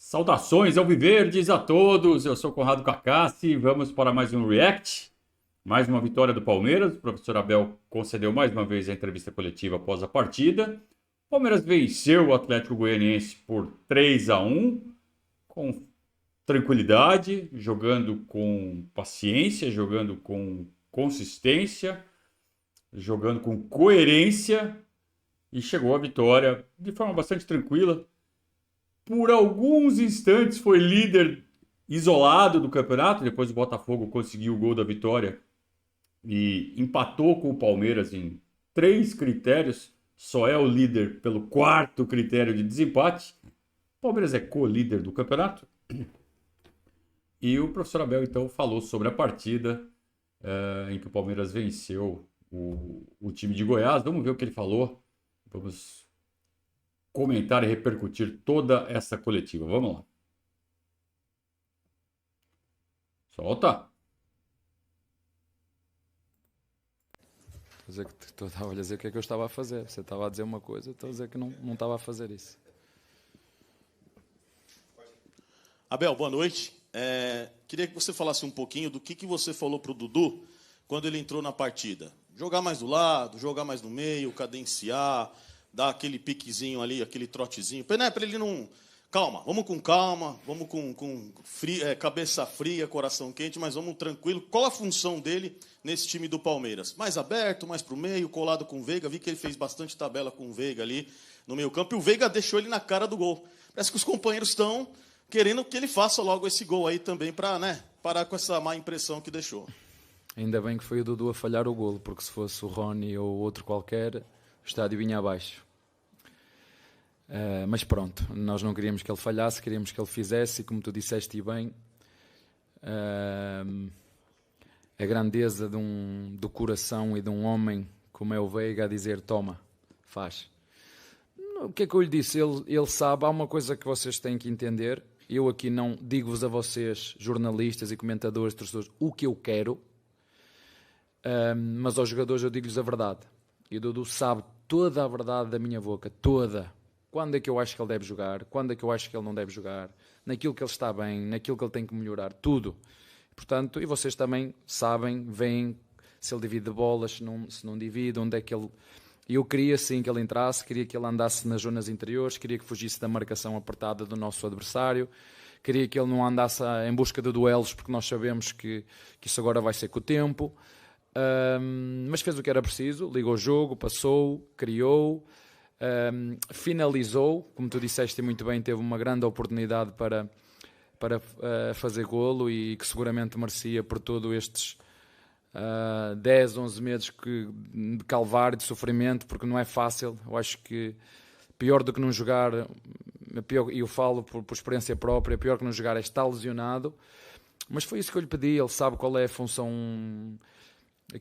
Saudações alviverdes a todos, eu sou Conrado Cacassi, vamos para mais um React, mais uma vitória do Palmeiras. O professor Abel concedeu mais uma vez a entrevista coletiva após a partida. O Palmeiras venceu o Atlético Goianiense por 3-1, com tranquilidade, jogando com paciência, jogando com consistência, jogando com coerência e chegou à vitória de forma bastante tranquila. Por alguns instantes foi líder isolado do campeonato, depois o Botafogo conseguiu o gol da vitória e empatou com o Palmeiras em 3 critérios, só é o líder pelo 4º critério de desempate. O Palmeiras é co-líder do campeonato. E o professor Abel então falou sobre a partida em que o Palmeiras venceu o time de Goiás. Vamos ver o que ele falou. Vamos comentar e repercutir toda essa coletiva. Vamos lá. Solta. Estava a dizer o que é que eu estava a fazer. Você estava a dizer uma coisa, eu estou a dizer que não estava a fazer isso. Abel, boa noite. Queria que você falasse um pouquinho do que você falou para o Dudu quando ele entrou na partida. Jogar mais do lado, jogar mais no meio, cadenciar, dar aquele piquezinho ali, aquele trotezinho. Para ele não... Calma, vamos com cabeça fria, coração quente, mas vamos tranquilo. Qual a função dele nesse time do Palmeiras? Mais aberto, mais para o meio, colado com o Veiga. Vi que ele fez bastante tabela com o Veiga ali no meio campo. E o Veiga deixou ele na cara do gol. Parece que os companheiros estão querendo que ele faça logo esse gol aí também para parar com essa má impressão que deixou. Ainda bem que foi o Dudu a falhar o golo, porque se fosse o Rony ou outro qualquer, o estádio vinha abaixo. Mas pronto, nós não queríamos que ele falhasse, queríamos que ele fizesse, e como tu disseste bem, a grandeza do coração e de um homem como é o Veiga a dizer, toma, faz. O que é que eu lhe disse? Ele sabe, há uma coisa que vocês têm que entender, eu aqui não digo-vos a vocês, jornalistas e comentadores, torcedores, o que eu quero, mas aos jogadores eu digo-lhes a verdade. E o Dudu sabe toda a verdade da minha boca, toda. Quando é que eu acho que ele deve jogar, quando é que eu acho que ele não deve jogar, naquilo que ele está bem, naquilo que ele tem que melhorar, tudo. Portanto, e vocês também sabem, veem se ele divide bolas, se não divide, onde é que ele... Eu queria sim que ele entrasse, queria que ele andasse nas zonas interiores, queria que fugisse da marcação apertada do nosso adversário, queria que ele não andasse em busca de duelos, porque nós sabemos que isso agora vai ser com o tempo. Mas fez o que era preciso, ligou o jogo, passou, criou... finalizou, como tu disseste muito bem, teve uma grande oportunidade para fazer golo e que seguramente merecia por todos estes 10, 11 meses de calvário, de sofrimento, porque não é fácil. Eu acho que pior do que não jogar, e eu falo por experiência própria, pior que não jogar é estar lesionado, mas foi isso que eu lhe pedi. Ele sabe qual é a função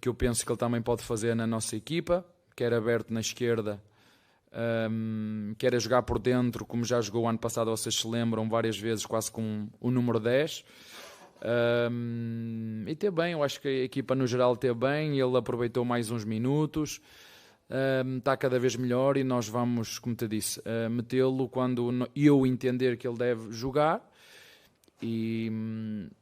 que eu penso que ele também pode fazer na nossa equipa, que era aberto na esquerda, que era jogar por dentro, como já jogou o ano passado, vocês se lembram, várias vezes, quase com o número 10. E teve bem, eu acho que a equipa no geral teve bem, ele aproveitou mais uns minutos, está cada vez melhor e nós vamos, como te disse, metê-lo quando eu entender que ele deve jogar.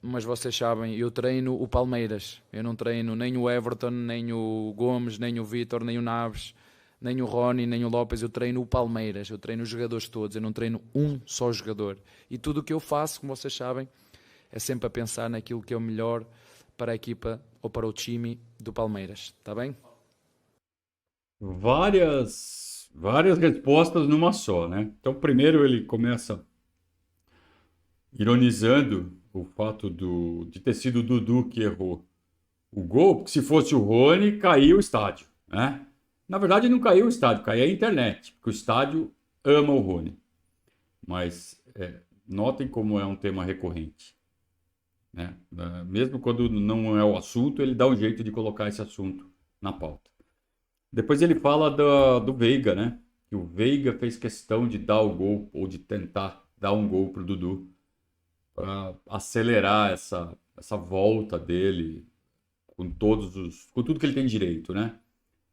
Mas vocês sabem, eu treino o Palmeiras, eu não treino nem o Everton, nem o Gomes, nem o Vítor, nem o Naves, nem o Rony, nem o Lopes. Eu treino o Palmeiras, eu treino os jogadores todos, eu não treino um só jogador. E tudo o que eu faço, como vocês sabem, é sempre a pensar naquilo que é o melhor para a equipa ou para o time do Palmeiras. Está bem? Várias respostas numa só, né? Então, primeiro ele começa ironizando o fato de ter sido o Dudu que errou o gol, porque se fosse o Rony, caía o estádio, né? Na verdade, não caiu o estádio, caía a internet, porque o estádio ama o Rony. Mas notem como é um tema recorrente, né? Mesmo quando não é o assunto, ele dá um jeito de colocar esse assunto na pauta. Depois ele fala do Veiga, né? Que o Veiga fez questão de dar o gol, ou de tentar dar um gol para o Dudu, para acelerar essa volta dele com tudo que ele tem direito, né?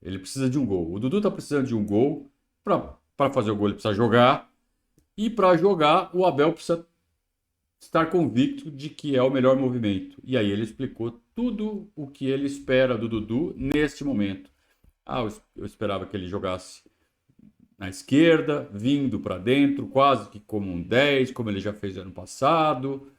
Ele precisa de um gol. O Dudu está precisando de um gol. Para fazer o gol, ele precisa jogar. E para jogar, o Abel precisa estar convicto de que é o melhor movimento. E aí ele explicou tudo o que ele espera do Dudu neste momento. Eu esperava que ele jogasse na esquerda, vindo para dentro, quase que como um 10, como ele já fez ano passado,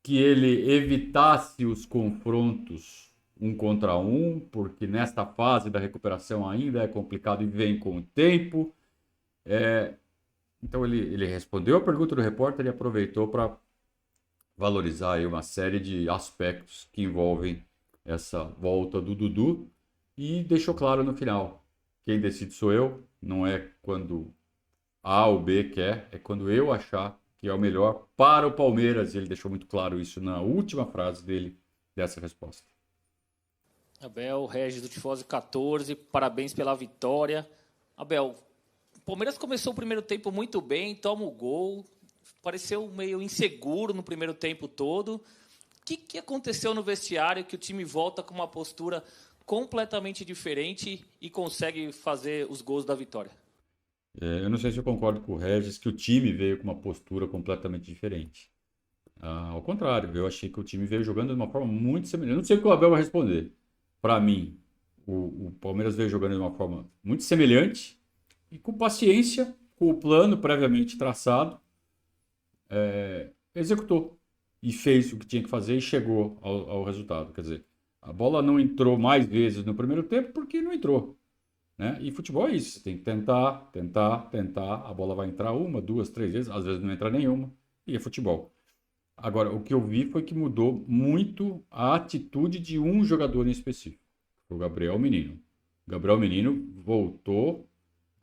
que ele evitasse os confrontos um contra um, porque nesta fase da recuperação ainda é complicado e vem com o tempo. Então ele respondeu a pergunta do repórter e aproveitou para valorizar aí uma série de aspectos que envolvem essa volta do Dudu e deixou claro no final: quem decide sou eu, não é quando A ou B quer, é quando eu achar que é o melhor para o Palmeiras. E ele deixou muito claro isso na última frase dele dessa resposta. Abel, Regis do Tifose 14, parabéns pela vitória. Abel, o Palmeiras começou o primeiro tempo muito bem, toma o gol, pareceu meio inseguro no primeiro tempo todo. O que aconteceu no vestiário que o time volta com uma postura completamente diferente e consegue fazer os gols da vitória? Eu não sei se eu concordo com o Regis que o time veio com uma postura completamente diferente. Ao contrário, eu achei que o time veio jogando de uma forma muito semelhante. Eu não sei o que o Abel vai responder. Para mim, o Palmeiras veio jogando de uma forma muito semelhante e com paciência, com o plano previamente traçado, executou e fez o que tinha que fazer e chegou ao resultado. Quer dizer, a bola não entrou mais vezes no primeiro tempo porque não entrou, né? E futebol é isso, você tem que tentar, tentar, tentar, a bola vai entrar uma, duas, três vezes, às vezes não entra nenhuma, e é futebol. Agora, o que eu vi foi que mudou muito a atitude de um jogador em específico, o Gabriel Menino. O Gabriel Menino voltou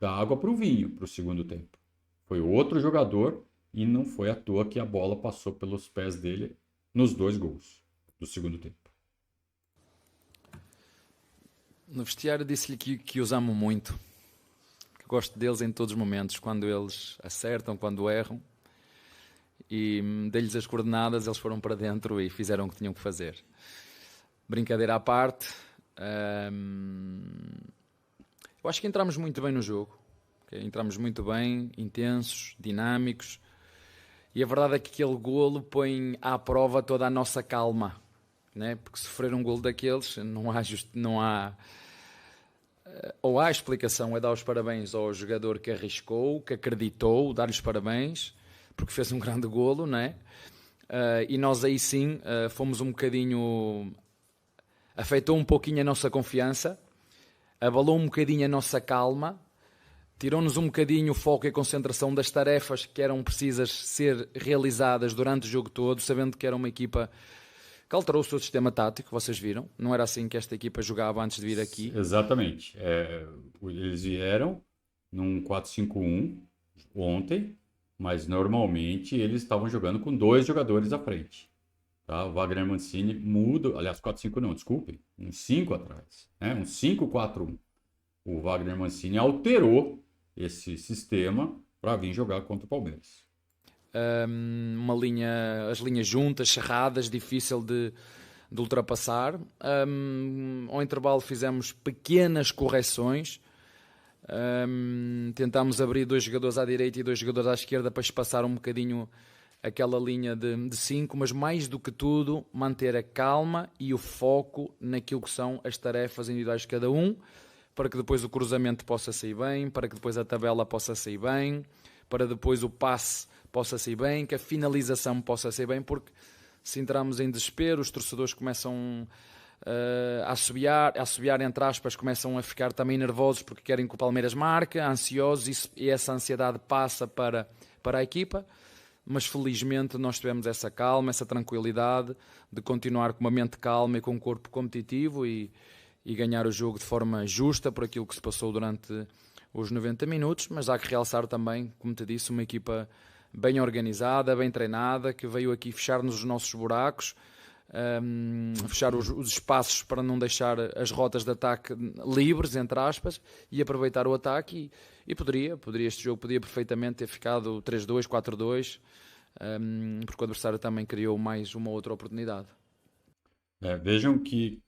da água para o vinho para o segundo tempo. Foi outro jogador e não foi à toa que a bola passou pelos pés dele nos 2 gols do segundo tempo. No vestiário disse-lhe que os amo muito, que gosto deles em todos os momentos, quando eles acertam, quando erram, e dei-lhes as coordenadas, eles foram para dentro e fizeram o que tinham que fazer. Brincadeira à parte, eu acho que entramos muito bem no jogo, okay? Entramos muito bem, intensos, dinâmicos, e a verdade é que aquele golo põe à prova toda a nossa calma, né? Porque sofrer um golo daqueles não há ou há explicação, é dar os parabéns ao jogador que arriscou, que acreditou, dar-lhe os parabéns, porque fez um grande golo, não é? E nós aí sim fomos um bocadinho, afetou um pouquinho a nossa confiança, abalou um bocadinho a nossa calma, tirou-nos um bocadinho o foco e a concentração das tarefas que eram precisas ser realizadas durante o jogo todo, sabendo que era uma equipa que alterou o seu sistema tático, vocês viram. Não era assim que esta equipa jogava antes de vir aqui. Exatamente. Eles vieram num 4-5-1 ontem, mas normalmente eles estavam jogando com 2 jogadores à frente. Tá? O Wagner Mancini muda, aliás, 4-5 não, desculpem, um 5 atrás, né? Um 5-4-1. O Wagner Mancini alterou esse sistema para vir jogar contra o Palmeiras. As linhas juntas, cerradas, difícil de ultrapassar. Ao intervalo fizemos pequenas correções. Tentámos abrir 2 jogadores à direita e 2 jogadores à esquerda para espaçar um bocadinho aquela linha de 5, mas mais do que tudo manter a calma e o foco naquilo que são as tarefas individuais de cada um, para que depois o cruzamento possa sair bem, para que depois a tabela possa sair bem, para depois o passe possa sair bem, que a finalização possa sair bem, porque se entrarmos em desespero, os torcedores começam a assobiar, entre aspas, começam a ficar também nervosos porque querem que o Palmeiras marque, ansiosos, e essa ansiedade passa para a equipa, mas felizmente nós tivemos essa calma, essa tranquilidade de continuar com uma mente calma e com um corpo competitivo e ganhar o jogo de forma justa por aquilo que se passou durante os 90 minutos, mas há que realçar também, como te disse, uma equipa bem organizada, bem treinada, que veio aqui fechar-nos os nossos buracos, fechar os espaços para não deixar as rotas de ataque livres, entre aspas, e aproveitar o ataque, e este jogo podia perfeitamente ter ficado 3-2, 4-2, porque o adversário também criou mais uma outra oportunidade. Vejam que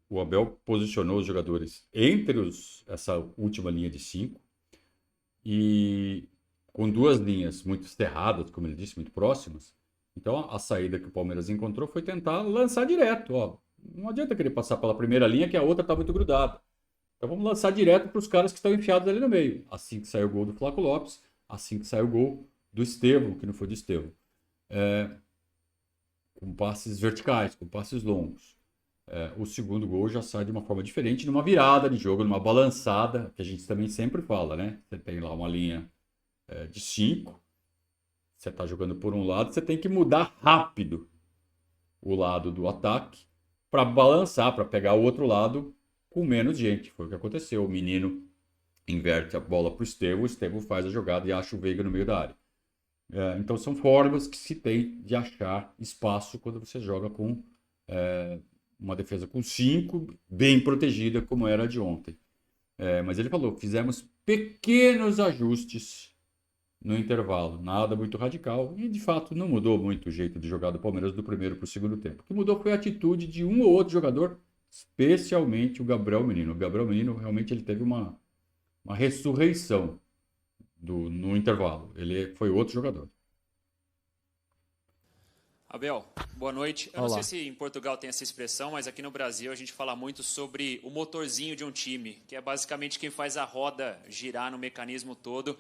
o Abel posicionou os jogadores entre essa última linha de 5 e com duas linhas muito cerradas, como ele disse, muito próximas. Então a saída que o Palmeiras encontrou foi tentar lançar direto. Ó. Não adianta querer passar pela primeira linha, que a outra está muito grudada. Então vamos lançar direto para os caras que estão enfiados ali no meio. Assim que saiu o gol do Flaco Lopes, assim que saiu o gol do Estevão, que não foi do Estevão. Com passes verticais, com passes longos. O segundo gol já sai de uma forma diferente, numa virada de jogo, numa balançada, que a gente também sempre fala, né? Você tem lá uma linha de 5, você está jogando por um lado, você tem que mudar rápido o lado do ataque para balançar, para pegar o outro lado com menos gente. Foi o que aconteceu. O menino inverte a bola para o Estevão faz a jogada e acha o Veiga no meio da área. Então são formas que se tem de achar espaço quando você joga com uma defesa com 5, bem protegida, como era a de ontem. Mas ele falou, fizemos pequenos ajustes no intervalo, nada muito radical, e de fato não mudou muito o jeito de jogar do Palmeiras do primeiro para o segundo tempo. O que mudou foi a atitude de um ou outro jogador, especialmente o Gabriel Menino. O Gabriel Menino realmente ele teve uma ressurreição no intervalo. Ele foi outro jogador. Abel, boa noite. Eu Olá. não sei se em Portugal tem essa expressão, mas aqui no Brasil a gente fala muito sobre o motorzinho de um time, que é basicamente quem faz a roda girar no mecanismo todo.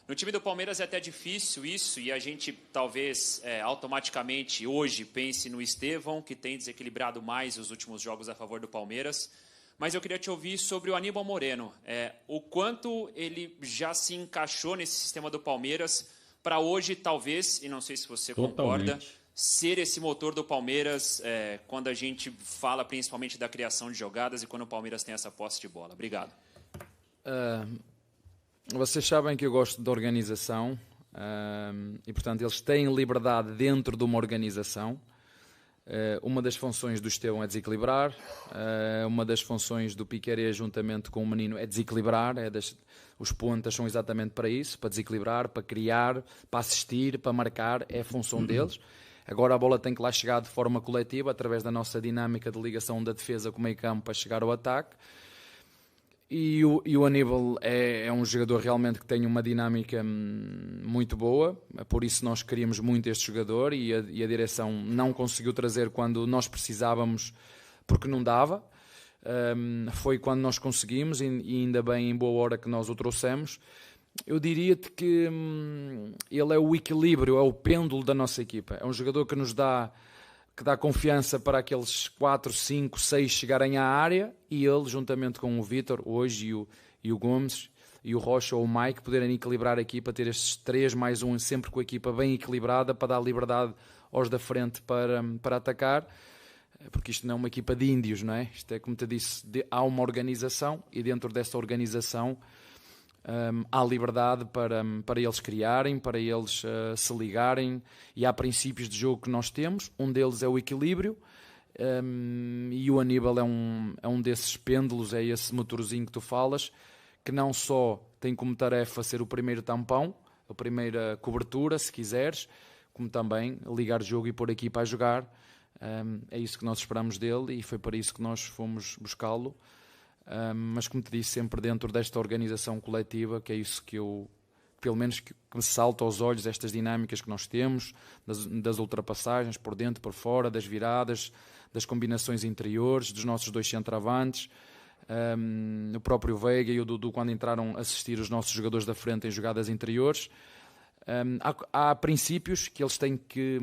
No time do Palmeiras é até difícil isso, e a gente talvez automaticamente hoje pense no Estevão, que tem desequilibrado mais os últimos jogos a favor do Palmeiras. Mas eu queria te ouvir sobre o Aníbal Moreno. O quanto ele já se encaixou nesse sistema do Palmeiras para hoje, talvez, e não sei se você concorda, ser esse motor do Palmeiras quando a gente fala principalmente da criação de jogadas e quando o Palmeiras tem essa posse de bola. Obrigado. Vocês sabem que eu gosto de organização e, portanto, eles têm liberdade dentro de uma organização. Uma das funções do Estevão é desequilibrar, uma das funções do Piquerez juntamente com o Menino é desequilibrar, os pontas são exatamente para isso, para desequilibrar, para criar, para assistir, para marcar, é a função deles. Agora a bola tem que lá chegar de forma coletiva, através da nossa dinâmica de ligação da defesa com o meio campo para chegar ao ataque. E o Aníbal é um jogador realmente que tem uma dinâmica muito boa, por isso nós queríamos muito este jogador e a direção não conseguiu trazer quando nós precisávamos, porque não dava. Foi quando nós conseguimos e ainda bem em boa hora que nós o trouxemos. Eu diria-te que ele é o equilíbrio, é o pêndulo da nossa equipa. É um jogador que nos dá confiança para aqueles 4, 5, 6 chegarem à área e ele, juntamente com o Vítor, hoje, e o Gomes, e o Rocha ou o Mike, poderem equilibrar a equipa, ter estes 3 mais 1, sempre com a equipa bem equilibrada, para dar liberdade aos da frente para atacar, porque isto não é uma equipa de índios, não é? Isto é, como te disse, há uma organização e dentro dessa organização há liberdade para eles criarem, para eles se ligarem, e há princípios de jogo que nós temos. Um deles é o equilíbrio, e o Aníbal é um desses pêndulos, é esse motorzinho que tu falas, que não só tem como tarefa ser o primeiro tampão, a primeira cobertura, se quiseres, como também ligar o jogo e pôr a equipa a jogar. É isso que nós esperamos dele e foi para isso que nós fomos buscá-lo. Mas como te disse, sempre dentro desta organização coletiva, que é isso que eu, pelo menos que me salta aos olhos, estas dinâmicas que nós temos, das ultrapassagens por dentro, por fora, das viradas, das combinações interiores, dos nossos 2 centroavantes, o próprio Veiga e o Dudu quando entraram a assistir os nossos jogadores da frente em jogadas interiores. Há princípios que eles têm que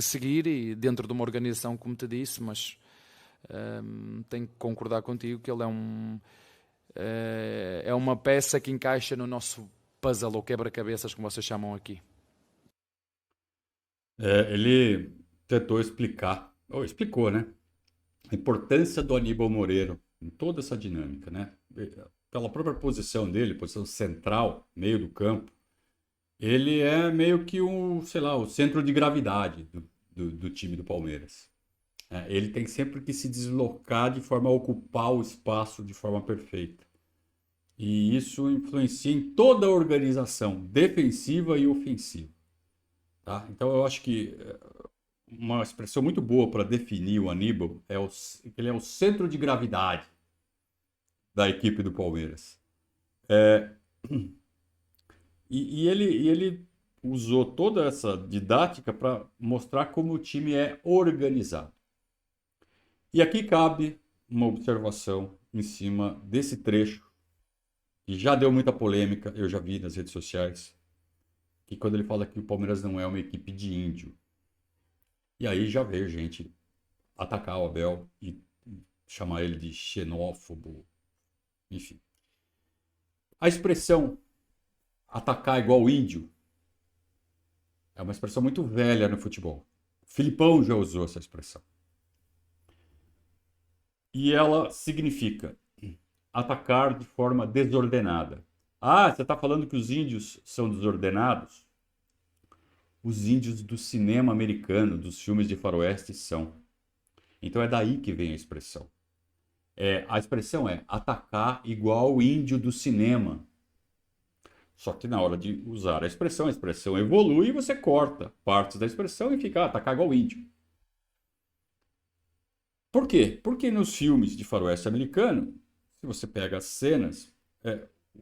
seguir e dentro de uma organização, como te disse, mas tenho que concordar contigo que ele é uma peça que encaixa no nosso puzzle ou quebra-cabeças, como vocês chamam aqui. Ele tentou explicar, ou explicou, né? A importância do Aníbal Moreno em toda essa dinâmica, né? Pela própria posição dele, posição central, meio do campo, ele é meio que o centro de gravidade do time do Palmeiras. Ele tem sempre que se deslocar de forma a ocupar o espaço de forma perfeita. E isso influencia em toda a organização, defensiva e ofensiva. Tá? Então eu acho que uma expressão muito boa para definir o Aníbal é que ele é o centro de gravidade da equipe do Palmeiras. E ele usou toda essa didática para mostrar como o time é organizado. E aqui cabe uma observação em cima desse trecho, que já deu muita polêmica, eu já vi nas redes sociais, que quando ele fala que o Palmeiras não é uma equipe de índio. E aí já veio gente atacar o Abel e chamar ele de xenófobo, enfim. A expressão atacar igual índio é uma expressão muito velha no futebol. O Filipão já usou essa expressão. E ela significa atacar de forma desordenada. Ah, você está falando que os índios são desordenados? Os índios do cinema americano, dos filmes de faroeste, são. Então é daí que vem a expressão. A expressão é atacar igual o índio do cinema. Só que na hora de usar a expressão evolui e você corta partes da expressão e fica atacar igual o índio. Por quê? Porque nos filmes de faroeste americano, se você pega as cenas,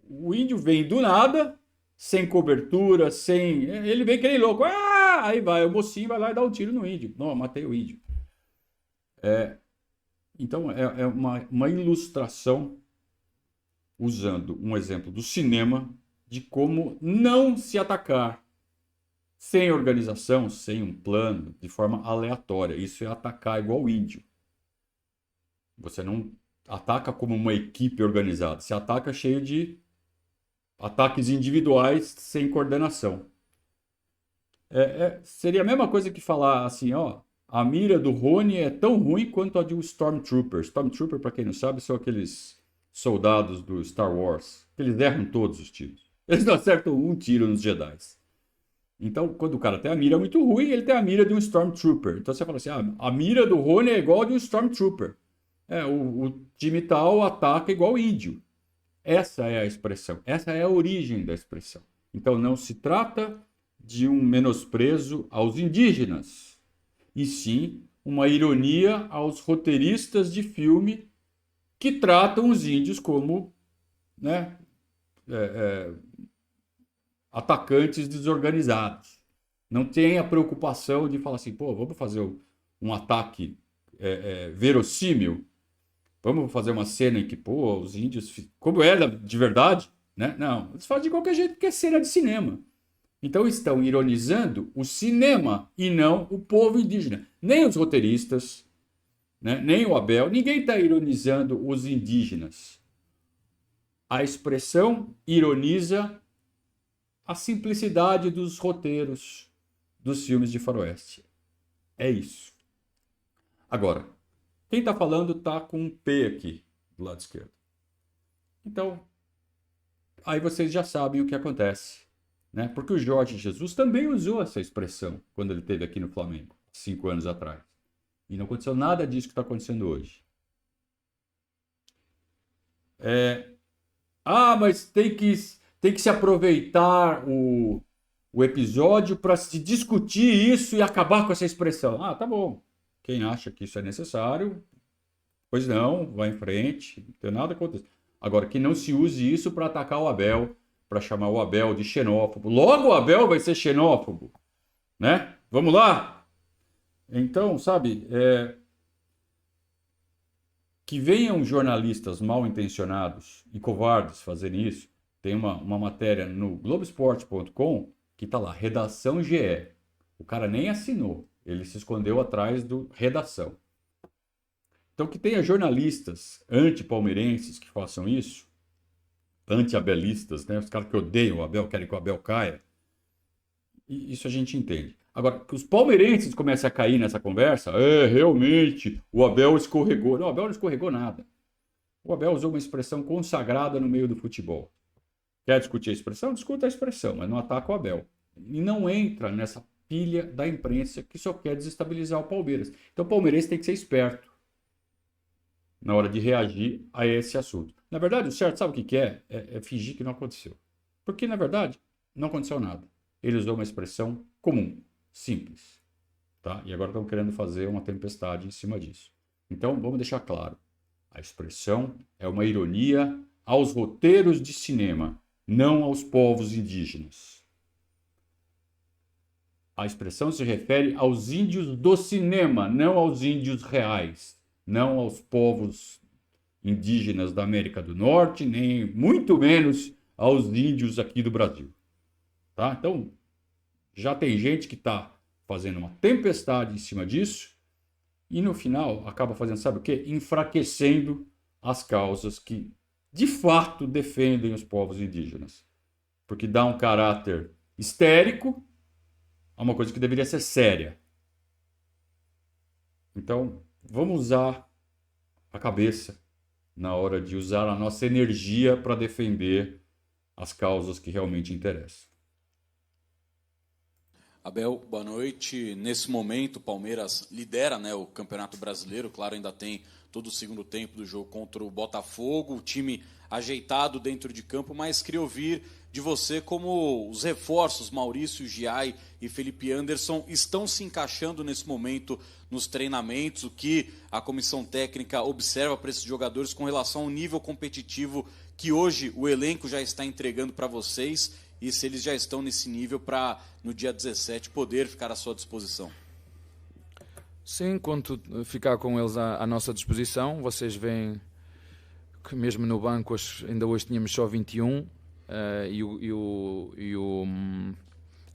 o índio vem do nada, sem cobertura, sem... Ele vem que nem louco. Ah! Aí vai, o mocinho vai lá e dá um tiro no índio. Não, matei o índio. Então, é uma ilustração, usando um exemplo do cinema, de como não se atacar sem organização, sem um plano, de forma aleatória. Isso é atacar igual índio. Você não ataca como uma equipe organizada. Você ataca cheio de ataques individuais sem coordenação. Seria a mesma coisa que falar assim, ó, a mira do Rony é tão ruim quanto a de um Stormtrooper. Stormtrooper, para quem não sabe, são aqueles soldados do Star Wars. Eles erram todos os tiros. Eles não acertam um tiro nos Jedi. Então, quando o cara tem a mira muito ruim, ele tem a mira de um Stormtrooper. Então você fala assim, a mira do Rony é igual a de um Stormtrooper. O time tal ataca igual índio. Essa é a expressão. Essa é a origem da expressão. Então não se trata de um menosprezo aos indígenas, e sim uma ironia aos roteiristas de filme que tratam os índios como, né, atacantes desorganizados. Não tem a preocupação de falar assim, pô, vamos fazer um ataque verossímil. Vamos fazer uma cena em que, pô, os índios... Como era de verdade, né? Não, eles fazem de qualquer jeito porque é cena de cinema. Então estão ironizando o cinema e não o povo indígena. Nem os roteiristas, né? Nem o Abel, ninguém está ironizando os indígenas. A expressão ironiza a simplicidade dos roteiros dos filmes de faroeste. É isso. Agora, quem está falando está com um P aqui do lado esquerdo. Então, aí vocês já sabem o que acontece, né? Porque o Jorge Jesus também usou essa expressão quando ele esteve aqui no Flamengo, 5 anos atrás. E não aconteceu nada disso que está acontecendo hoje. Mas tem que se aproveitar o episódio para se discutir isso e acabar com essa expressão. Ah, tá bom. Quem acha que isso é necessário, pois não, vai em frente, não tem nada acontecendo. Agora, que não se use isso para atacar o Abel, para chamar o Abel de xenófobo. Logo o Abel vai ser xenófobo, né? Vamos lá? Então, sabe, que venham jornalistas mal intencionados e covardes fazerem isso. Tem uma matéria no Globoesporte.com que está lá, redação GE. O cara nem assinou. Ele se escondeu atrás do redação. Então, que tenha jornalistas anti-palmeirenses que façam isso, anti-abelistas, né? Os caras que odeiam o Abel, querem que o Abel caia. E isso a gente entende. Agora, que os palmeirenses comecem a cair nessa conversa, realmente, o Abel escorregou. Não, o Abel não escorregou nada. O Abel usou uma expressão consagrada no meio do futebol. Quer discutir a expressão? Discuta a expressão, mas não ataca o Abel. E não entra nessa pilha da imprensa que só quer desestabilizar o Palmeiras. Então o palmeirense tem que ser esperto na hora de reagir a esse assunto. Na verdade, o certo, sabe o que é? É fingir que não aconteceu. Porque, na verdade, não aconteceu nada. Ele usou uma expressão comum, simples. Tá? E agora estão querendo fazer uma tempestade em cima disso. Então, vamos deixar claro. A expressão é uma ironia aos roteiros de cinema, não aos povos indígenas. A expressão se refere aos índios do cinema, não aos índios reais, não aos povos indígenas da América do Norte, nem muito menos aos índios aqui do Brasil. Tá? Então, já tem gente que está fazendo uma tempestade em cima disso e no final acaba fazendo, sabe o quê? Enfraquecendo as causas que de fato defendem os povos indígenas. Porque dá um caráter histérico a uma coisa que deveria ser séria. Então, vamos usar a cabeça na hora de usar a nossa energia para defender as causas que realmente interessam. Abel, boa noite. Nesse momento, o Palmeiras lidera, né, o Campeonato Brasileiro. Claro, ainda tem todo o segundo tempo do jogo contra o Botafogo. O time ajeitado dentro de campo, mas queria ouvir de você como os reforços, Maurício, Giai e Felipe Anderson, estão se encaixando nesse momento nos treinamentos, o que a comissão técnica observa para esses jogadores com relação ao nível competitivo que hoje o elenco já está entregando para vocês e se eles já estão nesse nível para, no dia 17, poder ficar à sua disposição. Sim, quando ficar com eles à nossa disposição, vocês veem que mesmo no banco ainda hoje tínhamos só 21 e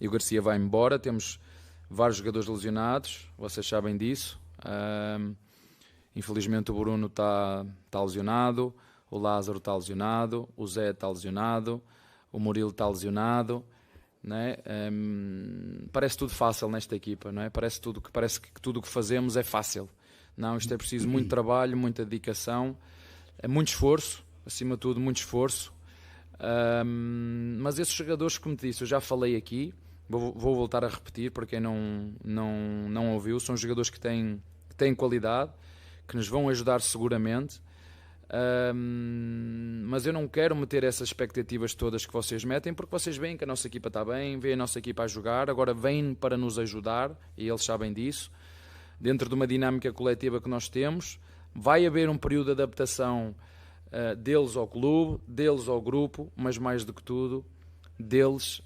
o Garcia vai embora, temos vários jogadores lesionados, vocês sabem disso. Infelizmente o Bruno está lesionado, o Lázaro está lesionado, o Zé está lesionado, o Murilo está lesionado, né? Parece tudo fácil nesta equipa, não é? Parece que tudo o que fazemos é fácil. Não, isto é preciso muito trabalho, muita dedicação, muito esforço, acima de tudo muito esforço. Mas esses jogadores, como te disse, eu já falei aqui, vou voltar a repetir para quem não ouviu, são jogadores que têm qualidade, que nos vão ajudar seguramente. Mas eu não quero meter essas expectativas todas que vocês metem, porque vocês veem que a nossa equipa está bem, veem a nossa equipa a jogar, agora vêm para nos ajudar e eles sabem disso. Dentro de uma dinâmica coletiva que nós temos, vai haver um período de adaptação deles ao clube, deles ao grupo, mas mais do que tudo, deles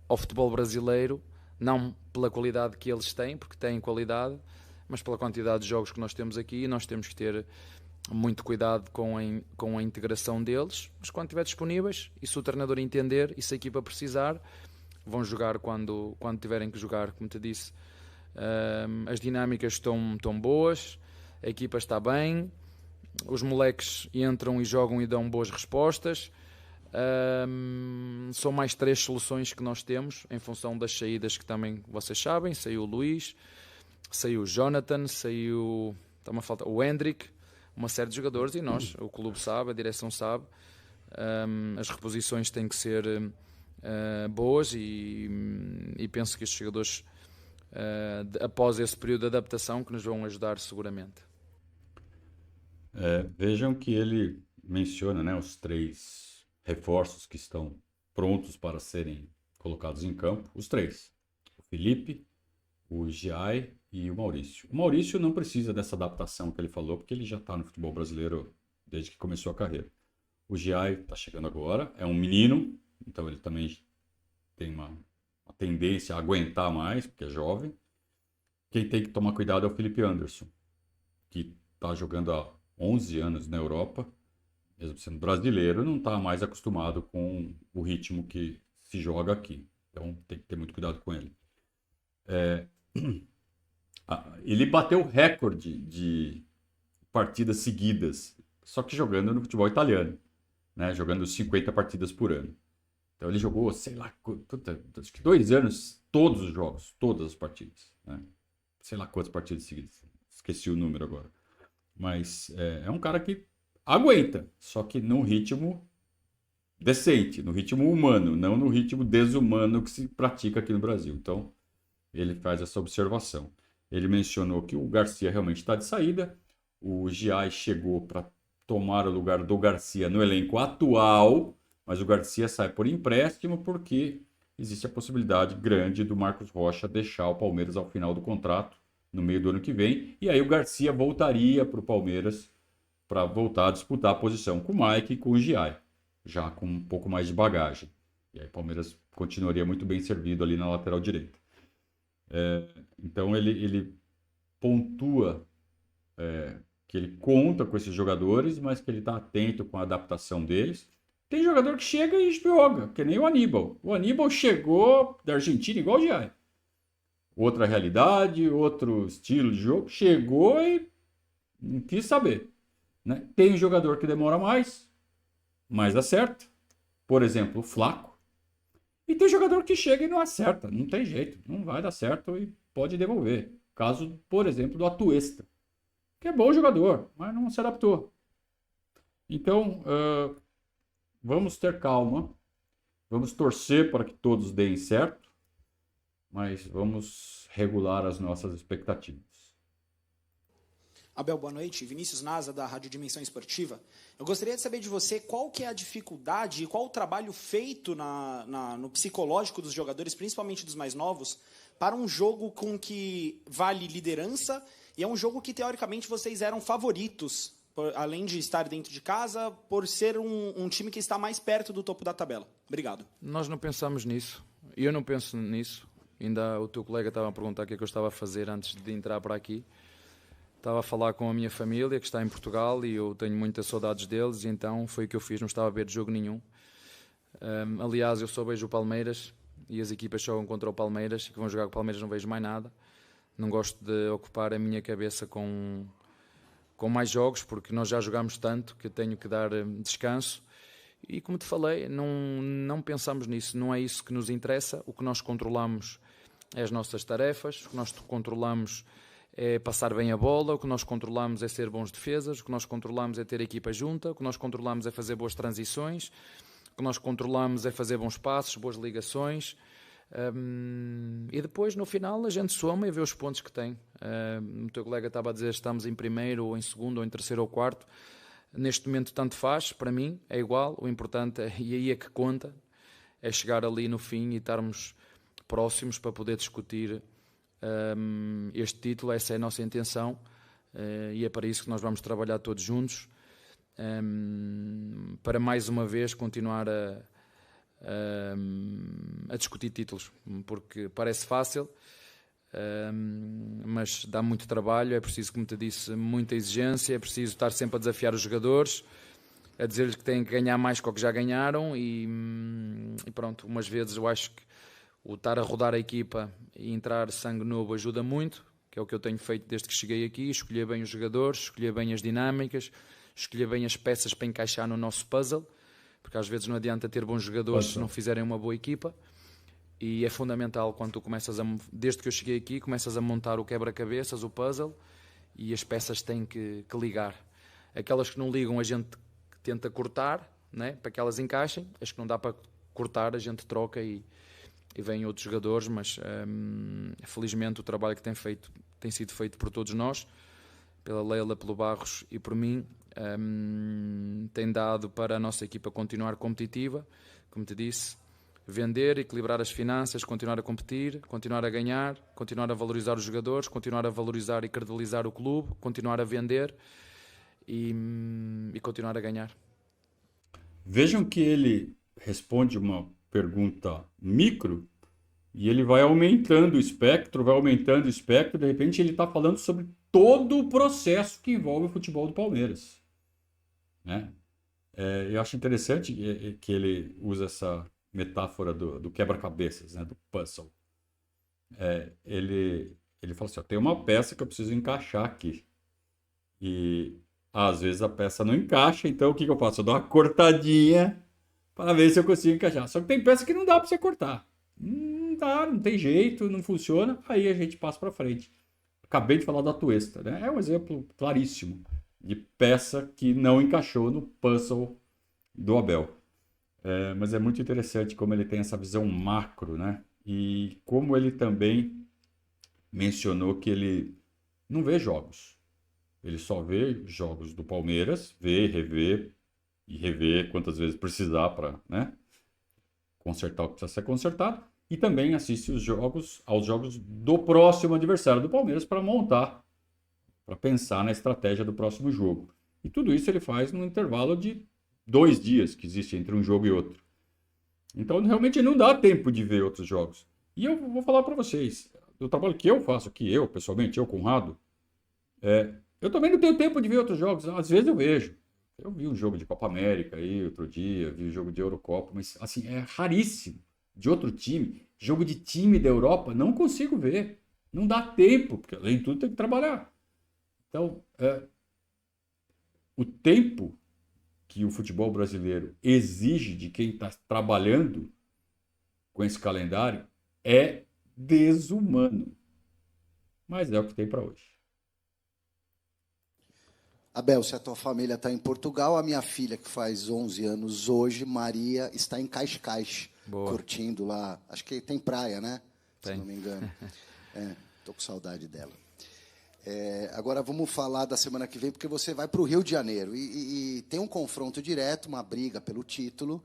ao futebol brasileiro, não pela qualidade que eles têm, porque têm qualidade, mas pela quantidade de jogos que nós temos aqui. Nós temos que ter muito cuidado com a integração deles, mas quando estiver disponíveis, e se o treinador entender, e se a equipa precisar, vão jogar quando tiverem que jogar. Como te disse, as dinâmicas estão boas, a equipa está bem, os moleques entram e jogam e dão boas respostas. São mais 3 soluções que nós temos em função das saídas que também vocês sabem. Saiu o Luís, saiu o Jonathan, saiu, está-me a faltar, o Hendrick, uma série de jogadores, e nós, o clube sabe, a direção sabe, as reposições têm que ser boas e penso que estes jogadores, após esse período de adaptação, que nos vão ajudar seguramente. Vejam que ele menciona, né, os 3 reforços que estão prontos para serem colocados em campo, os 3, o Felipe, o Giai e o Maurício. O Maurício não precisa dessa adaptação que ele falou, porque ele já está no futebol brasileiro desde que começou a carreira. O Giai está chegando agora, é um menino, então ele também tem uma tendência a aguentar mais, porque é jovem. Quem tem que tomar cuidado é o Felipe Anderson, que está jogando há 11 anos na Europa, mesmo sendo brasileiro, não está mais acostumado com o ritmo que se joga aqui. Então tem que ter muito cuidado com ele. Ele bateu o recorde de partidas seguidas, só que jogando no futebol italiano, né? Jogando 50 partidas por ano. Então ele jogou, sei lá, acho que 2 anos, todos os jogos, todas as partidas, né? Sei lá quantas partidas seguidas, esqueci o número agora. Mas é um cara que aguenta, só que num ritmo decente, no ritmo humano, não no ritmo desumano que se pratica aqui no Brasil. Então ele faz essa observação. Ele mencionou que o Garcia realmente está de saída. O Giai chegou para tomar o lugar do Garcia no elenco atual, mas o Garcia sai por empréstimo porque existe a possibilidade grande do Marcos Rocha deixar o Palmeiras ao final do contrato, no meio do ano que vem. E aí o Garcia voltaria para o Palmeiras para voltar a disputar a posição com o Mike e com o Giai. O já com um pouco mais de bagagem. E aí o Palmeiras continuaria muito bem servido ali na lateral direita. Então ele pontua que ele conta com esses jogadores, mas que ele está atento com a adaptação deles. Tem jogador que chega e joga, que nem o Aníbal. O Aníbal chegou da Argentina igual o Giai. Outra realidade, outro estilo de jogo. Chegou e não quis saber. Né? Tem jogador que demora mais acerta. Por exemplo, o Flaco. E tem jogador que chega e não acerta. Não tem jeito. Não vai dar certo e pode devolver. Caso, por exemplo, do Atuesta. Que é bom jogador, mas não se adaptou. Então, vamos ter calma. Vamos torcer para que todos deem certo. Mas vamos regular as nossas expectativas. Abel, boa noite. Vinícius Naza, da Rádio Dimensão Esportiva. Eu gostaria de saber de você qual que é a dificuldade e qual o trabalho feito no psicológico dos jogadores, principalmente dos mais novos, para um jogo com que vale liderança e é um jogo que, teoricamente, vocês eram favoritos, além de estar dentro de casa, por ser um time que está mais perto do topo da tabela. Obrigado. Nós não pensamos nisso. Eu não penso nisso. Ainda o teu colega estava a perguntar o que é que eu estava a fazer antes de entrar para aqui. Estava a falar com a minha família, que está em Portugal, e eu tenho muitas saudades deles, e então foi o que eu fiz, não estava a ver de jogo nenhum. Aliás, eu só vejo o Palmeiras, e as equipas jogam contra o Palmeiras, e que vão jogar com o Palmeiras não vejo mais nada. Não gosto de ocupar a minha cabeça com mais jogos, porque nós já jogamos tanto que eu tenho que dar descanso. E como te falei, não pensamos nisso, não é isso que nos interessa. O que nós controlamos é as nossas tarefas, o que nós controlamos é passar bem a bola, o que nós controlamos é ser bons defesas, o que nós controlamos é ter a equipa junta, o que nós controlamos é fazer boas transições, o que nós controlamos é fazer bons passos, boas ligações. E depois, no final, a gente soma e vê os pontos que tem. O teu colega estava a dizer estamos em primeiro, ou em segundo, ou em terceiro, ou quarto. Neste momento tanto faz, para mim é igual, o importante e aí é que conta, é chegar ali no fim e estarmos próximos para poder discutir este título. Essa é a nossa intenção, e é para isso que nós vamos trabalhar todos juntos, para mais uma vez continuar a discutir títulos, porque parece fácil, mas dá muito trabalho, é preciso, como te disse, muita exigência, é preciso estar sempre a desafiar os jogadores, a dizer-lhes que têm que ganhar mais que o que já ganharam, e pronto, umas vezes eu acho que o estar a rodar a equipa e entrar sangue novo ajuda muito, que é o que eu tenho feito desde que cheguei aqui, escolher bem os jogadores, escolher bem as dinâmicas, escolher bem as peças para encaixar no nosso puzzle, porque às vezes não adianta ter bons jogadores se não fizerem uma boa equipa. E é fundamental quando tu desde que eu cheguei aqui, começas a montar o quebra-cabeças, o puzzle, e as peças têm que ligar. Aquelas que não ligam a gente tenta cortar, né, para que elas encaixem. As que não dá para cortar a gente troca e vêm outros jogadores, mas felizmente o trabalho que tem sido feito por todos nós, pela Leila, pelo Barros e por mim, tem dado para a nossa equipa continuar competitiva, como te disse, vender, equilibrar as finanças, continuar a competir, continuar a ganhar, continuar a valorizar os jogadores, continuar a valorizar e credibilizar o clube, continuar a vender e continuar a ganhar. Vejam que ele responde uma pergunta micro e ele vai aumentando o espectro, de repente ele está falando sobre todo o processo que envolve o futebol do Palmeiras. Né? Eu acho interessante que ele usa essa metáfora do quebra-cabeças, né, do puzzle. Ele fala assim, tem uma peça que eu preciso encaixar aqui. E às vezes a peça não encaixa, então o que eu faço? Eu dou uma cortadinha para ver se eu consigo encaixar. Só que tem peça que não dá para você cortar. Não dá, não tem jeito, não funciona, aí a gente passa para frente. Acabei de falar da Atuesta, né? É um exemplo claríssimo de peça que não encaixou no puzzle do Abel. Mas é muito interessante como ele tem essa visão macro, né? E como ele também mencionou que ele não vê jogos. Ele só vê jogos do Palmeiras, vê, revê e revê quantas vezes precisar para, né, consertar o que precisa ser consertado. E também assiste aos jogos do próximo adversário do Palmeiras para montar, para pensar na estratégia do próximo jogo. E tudo isso ele faz num intervalo de 2 dias que existe entre um jogo e outro. Então, realmente não dá tempo de ver outros jogos. E eu vou falar para vocês, o trabalho que eu faço aqui, eu pessoalmente, eu Conrado, eu também não tenho tempo de ver outros jogos. Às vezes eu vejo. Eu vi um jogo de Copa América aí outro dia, vi um jogo de Eurocopa, mas assim, é raríssimo. De outro time, jogo de time da Europa, não consigo ver. Não dá tempo, porque além de tudo tem que trabalhar. Então, o tempo que o futebol brasileiro exige de quem está trabalhando com esse calendário é desumano. Mas é o que tem para hoje. Abel, se a tua família está em Portugal, a minha filha, que faz 11 anos hoje, Maria, está em Cascais, curtindo lá. Acho que tem praia, né? Tem. Se não me engano. Estou com saudade dela. Agora vamos falar da semana que vem, porque você vai para o Rio de Janeiro. E tem um confronto direto, uma briga pelo título,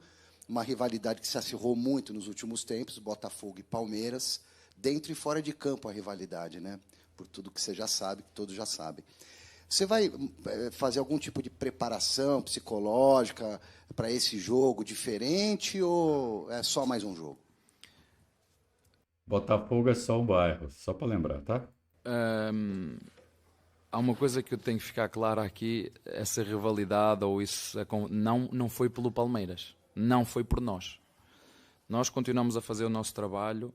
uma rivalidade que se acirrou muito nos últimos tempos, Botafogo e Palmeiras, dentro e fora de campo a rivalidade, né? Por tudo que você já sabe, que todos já sabem. Você vai fazer algum tipo de preparação psicológica para esse jogo diferente ou é só mais um jogo? Botafogo é só um bairro, só para lembrar, tá? Há uma coisa que eu tenho que ficar clara aqui, essa rivalidade ou isso não foi pelo Palmeiras, não foi por nós. Nós continuamos a fazer o nosso trabalho,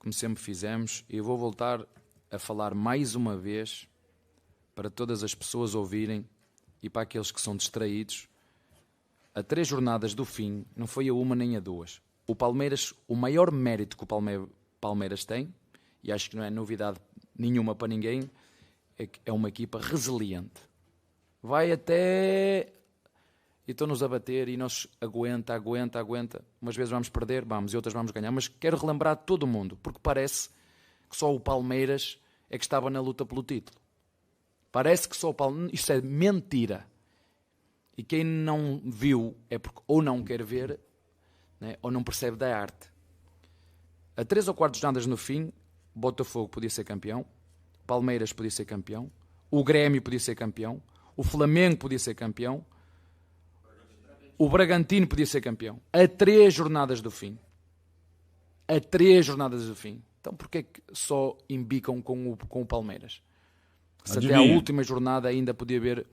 como sempre fizemos, e eu vou voltar a falar mais uma vez para todas as pessoas ouvirem e para aqueles que são distraídos. A 3 jornadas do fim, não foi a uma nem a 2. O Palmeiras, o maior mérito que o Palmeiras tem, e acho que não é novidade nenhuma para ninguém, é uma equipa resiliente. Vai até... E estão-nos a bater e nós aguenta. Umas vezes vamos perder, e outras vamos ganhar. Mas quero relembrar todo mundo, porque parece que só o Palmeiras é que estava na luta pelo título. Parece que só o Palmeiras... Isto é mentira. E quem não viu é porque ou não quer ver, né, ou não percebe da arte. A 3 ou 4 jornadas no fim, Botafogo podia ser campeão, Palmeiras podia ser campeão, o Grêmio podia ser campeão, o Flamengo podia ser campeão, o Bragantino podia ser campeão. A 3 jornadas do fim. A 3 jornadas do fim. Então porquê que só embicam com o Palmeiras? Se até à última jornada ainda podia haver...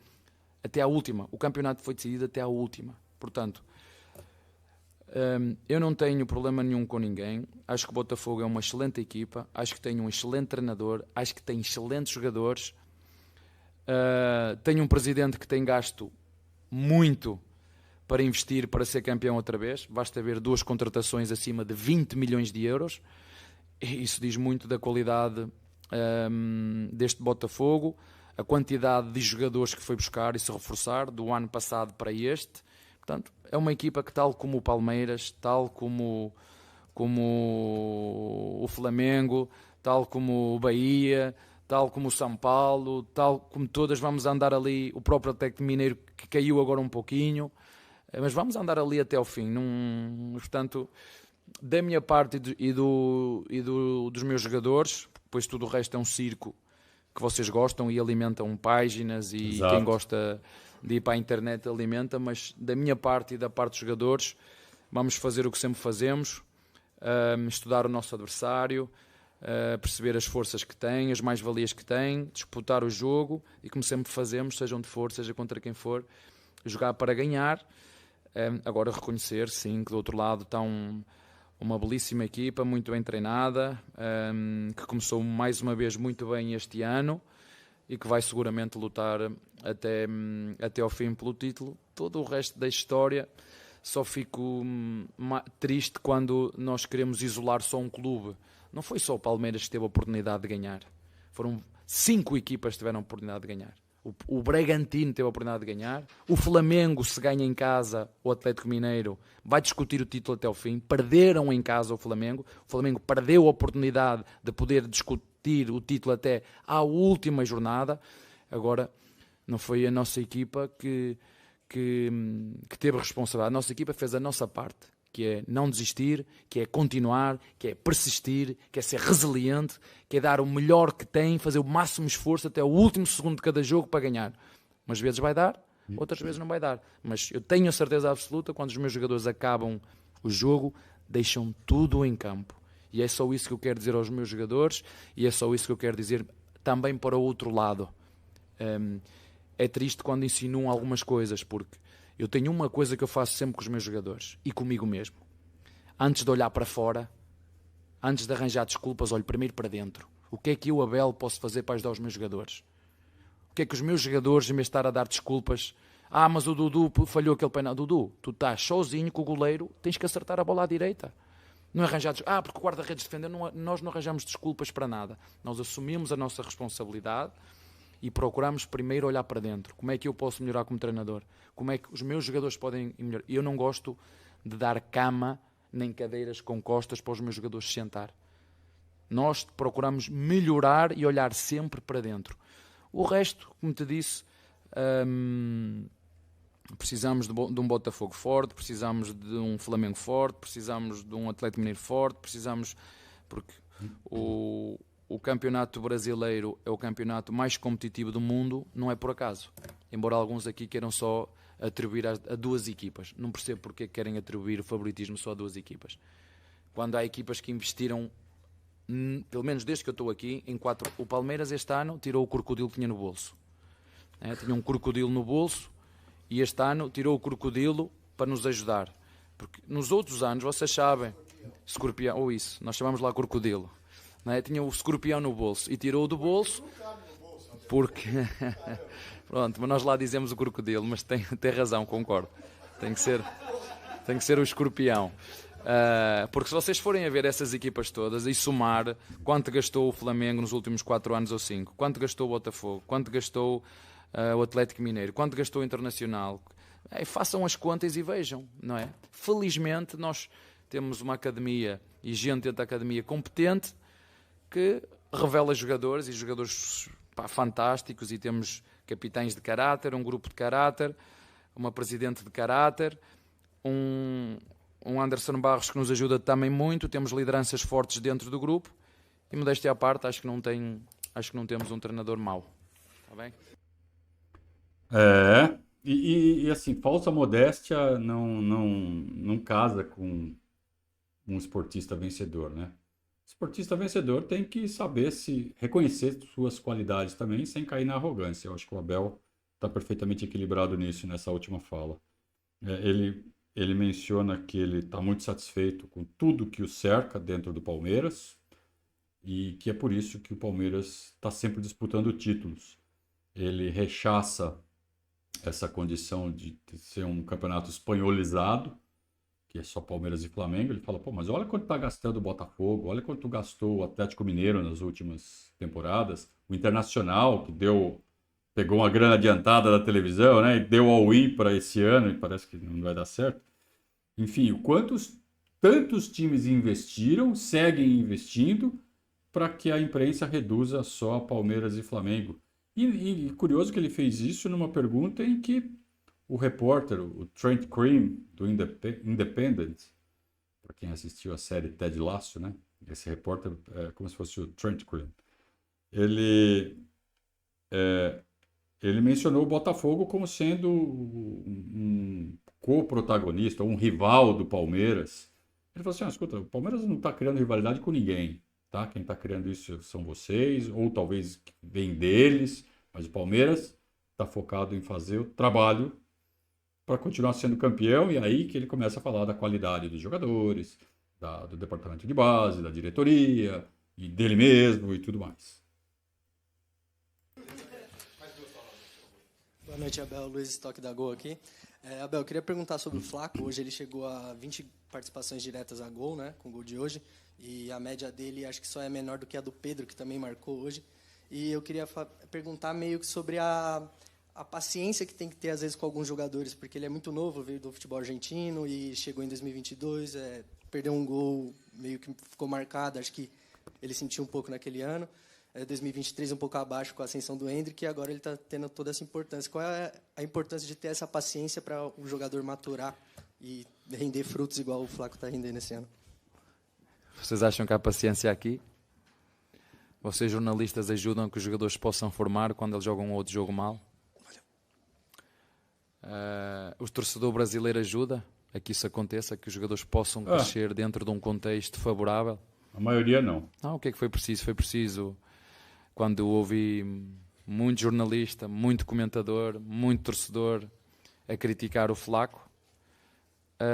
Até à última. O campeonato foi decidido até à última. Portanto, eu não tenho problema nenhum com ninguém. Acho que o Botafogo é uma excelente equipa. Acho que tem um excelente treinador. Acho que tem excelentes jogadores. Tenho um presidente que tem gasto muito para investir para ser campeão outra vez. Basta ver 2 contratações acima de 20 milhões de euros. Isso diz muito da qualidade deste Botafogo, a quantidade de jogadores que foi buscar e se reforçar do ano passado para este. Portanto, é uma equipa que, tal como o Palmeiras, tal como o Flamengo, tal como o Bahia, tal como o São Paulo, tal como todas, vamos andar ali. O próprio Atlético Mineiro, que caiu agora um pouquinho, mas vamos andar ali até ao fim. Portanto, da minha parte e dos meus jogadores, pois tudo o resto é um circo que vocês gostam e alimentam páginas e Exato. Quem gosta de ir para a internet alimenta, mas da minha parte e da parte dos jogadores vamos fazer o que sempre fazemos, estudar o nosso adversário, perceber as forças que tem, as mais-valias que tem, disputar o jogo e, como sempre fazemos, seja onde for, seja contra quem for, jogar para ganhar. Agora reconhecer, sim, que do outro lado está uma belíssima equipa, muito bem treinada, que começou mais uma vez muito bem este ano e que vai seguramente lutar até ao fim pelo título. Todo o resto da história, só fico triste quando nós queremos isolar só um clube. Não foi só o Palmeiras que teve a oportunidade de ganhar, foram 5 equipas que tiveram a oportunidade de ganhar. O Bragantino teve a oportunidade de ganhar. O Flamengo, se ganha em casa o Atlético Mineiro, vai discutir o título até ao fim. Perderam em casa o Flamengo. O Flamengo perdeu a oportunidade de poder discutir o título até à última jornada. Agora, não foi a nossa equipa que teve a responsabilidade. A nossa equipa fez a nossa parte, que é não desistir, que é continuar, que é persistir, que é ser resiliente, que é dar o melhor que tem, fazer o máximo esforço até o último segundo de cada jogo para ganhar. Umas vezes vai dar, outras vezes não vai dar. Mas eu tenho a certeza absoluta, quando os meus jogadores acabam o jogo, deixam tudo em campo. E é só isso que eu quero dizer aos meus jogadores, e é só isso que eu quero dizer também para o outro lado. É triste quando insinuam algumas coisas, porque eu tenho uma coisa que eu faço sempre com os meus jogadores, e comigo mesmo. Antes de olhar para fora, antes de arranjar desculpas, olho primeiro para dentro. O que é que eu, Abel, posso fazer para ajudar os meus jogadores? O que é que os meus jogadores, em vez de estar a dar desculpas, mas o Dudu falhou aquele penal. Dudu, tu estás sozinho com o goleiro, tens que acertar a bola à direita. Não arranjar porque o guarda-redes defendeu, nós não arranjamos desculpas para nada. Nós assumimos a nossa responsabilidade e procuramos primeiro olhar para dentro. Como é que eu posso melhorar como treinador? Como é que os meus jogadores podem melhorar? Eu não gosto de dar cama nem cadeiras com costas para os meus jogadores sentar. Nós procuramos melhorar e olhar sempre para dentro. O resto, como te disse, precisamos de um Botafogo forte, precisamos de um Flamengo forte, precisamos de um Atlético Mineiro forte, porque o campeonato brasileiro é o campeonato mais competitivo do mundo, não é por acaso. Embora alguns aqui queiram só atribuir a duas equipas. Não percebo porque querem atribuir o favoritismo só a duas equipas. Quando há equipas que investiram, pelo menos desde que eu estou aqui, em 4. O Palmeiras este ano tirou o crocodilo que tinha no bolso. Tinha um crocodilo no bolso e este ano tirou o crocodilo para nos ajudar. Porque nos outros anos, vocês sabem, escorpião, ou isso, nós chamamos lá crocodilo. Tinha o escorpião no bolso e tirou-o do bolso porque... Pronto, mas nós lá dizemos o crocodilo, mas tem razão, concordo. Tem que ser o escorpião. Porque se vocês forem a ver essas equipas todas e somar quanto gastou o Flamengo nos últimos 4 anos ou 5, quanto gastou o Botafogo, quanto gastou o Atlético Mineiro, quanto gastou o Internacional, façam as contas e vejam, não é? Felizmente nós temos uma academia e gente dentro da academia competente que revela jogadores e jogadores fantásticos, e temos capitães de caráter, um grupo de caráter, uma presidente de caráter, um Anderson Barros que nos ajuda também muito, temos lideranças fortes dentro do grupo, e modéstia à parte, acho que não temos um treinador mau. Está bem? E assim, falsa modéstia não casa com um esportista vencedor, né? O esportista vencedor tem que saber reconhecer suas qualidades também, sem cair na arrogância. Eu acho que o Abel está perfeitamente equilibrado nisso, nessa última fala. Ele menciona que ele está muito satisfeito com tudo que o cerca dentro do Palmeiras e que é por isso que o Palmeiras está sempre disputando títulos. Ele rechaça essa condição de ser um campeonato espanholizado, que é só Palmeiras e Flamengo. Ele fala, mas olha quanto está gastando o Botafogo, olha quanto gastou o Atlético Mineiro nas últimas temporadas, o Internacional, que pegou uma grana adiantada da televisão, né, e deu all-in para esse ano, e parece que não vai dar certo. Enfim, tantos times investiram, seguem investindo, para que a imprensa reduza só Palmeiras e Flamengo. E curioso que ele fez isso numa pergunta em que o repórter, o Trent Cream, do Independent, para quem assistiu a série Ted Lasso, né? Esse repórter é como se fosse o Trent Cream. Ele mencionou o Botafogo como sendo um co-protagonista, um rival do Palmeiras. Ele falou assim, escuta, o Palmeiras não está criando rivalidade com ninguém, tá? Quem está criando isso são vocês, ou talvez vem deles, mas o Palmeiras está focado em fazer o trabalho para continuar sendo campeão, e aí que ele começa a falar da qualidade dos jogadores, do departamento de base, da diretoria, e dele mesmo e tudo mais. Boa noite, Abel. Luiz Stock da Gol aqui. Abel, eu queria perguntar sobre o Flaco. Hoje ele chegou a 20 participações diretas a gol, né, com o gol de hoje, e a média dele acho que só é menor do que a do Pedro, que também marcou hoje. E eu queria perguntar meio que sobre a paciência que tem que ter, às vezes, com alguns jogadores, porque ele é muito novo, veio do futebol argentino e chegou em 2022, perdeu um gol, meio que ficou marcado, acho que ele sentiu um pouco naquele ano. 2023 um pouco abaixo com a ascensão do Endrick, e agora ele está tendo toda essa importância. Qual é a importância de ter essa paciência para o jogador maturar e render frutos igual o Flaco está rendendo esse ano? Vocês acham que há paciência aqui? Vocês, jornalistas, ajudam que os jogadores possam formar quando eles jogam um outro jogo mal? O torcedor brasileiro ajuda a que isso aconteça, que os jogadores possam crescer dentro de um contexto favorável? A maioria não. Não, o que é que foi preciso? Foi preciso, quando eu ouvi muito jornalista, muito comentador, muito torcedor a criticar o Flaco,